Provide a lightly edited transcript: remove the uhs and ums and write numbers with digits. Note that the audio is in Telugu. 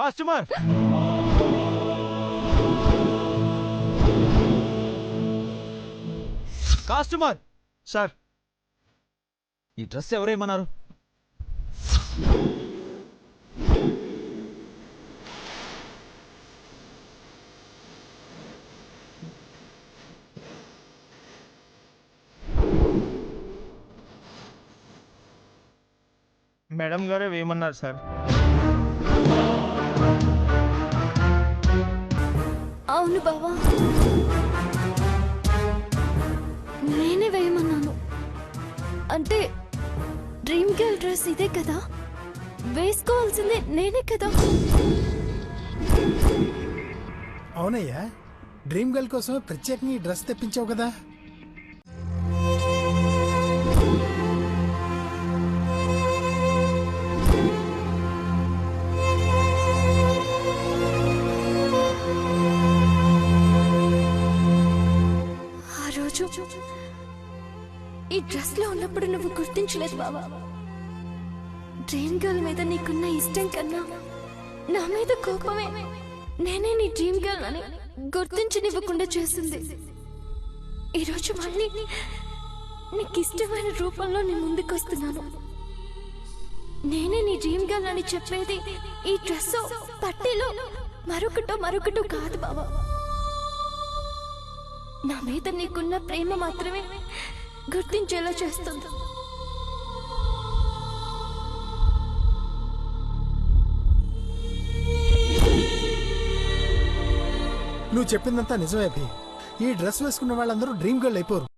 కస్టమర్ కస్టమర్ సార్, ఈ డ్రెస్ ఎవరేమన్నారు? మేడం గారే వేయమన్నారు సార్. అవును బావా, నేనే వేయమన్నాను. అంటే డ్రీమ్ గర్ల్ డ్రెస్ ఇదే కదా, వేసుకోవాల్సిందే నేనే కదా. అవునయ్యా, డ్రీమ్ గర్ల్ కోసం ప్రత్యేకంగా ఈ డ్రెస్ తెప్పించావు కదా. ఈ డ్రెస్ లో ఉన్నప్పుడు నువ్వు గుర్తించలేదు బావా. డ్రీమ్ గర్ల్ మీద నీకున్న ఇష్టం కన్నా నా మీద కోపమే నేనే నీ డ్రీమ్ గర్ల్ అని గుర్తించనివ్వకుండా చేసింది. ఈరోజు మళ్ళీ నీకు ఇష్టమైన రూపంలో నీ ముందుకు వస్తున్నాను. నేనే నీ డ్రీమ్ గర్ల్ అని చెప్పేది ఈ డ్రెస్ పట్టీలో మరొకటో కాదు బావా. నా మీద నీకున్న ప్రేమ మాత్రమే గుర్తించేలా చేస్తుంది. నువ్వు చెప్పిందంతా నిజమే. ఈ డ్రెస్ వేసుకున్న వాళ్ళందరూ డ్రీమ్ గర్ల్ అయిపోరు.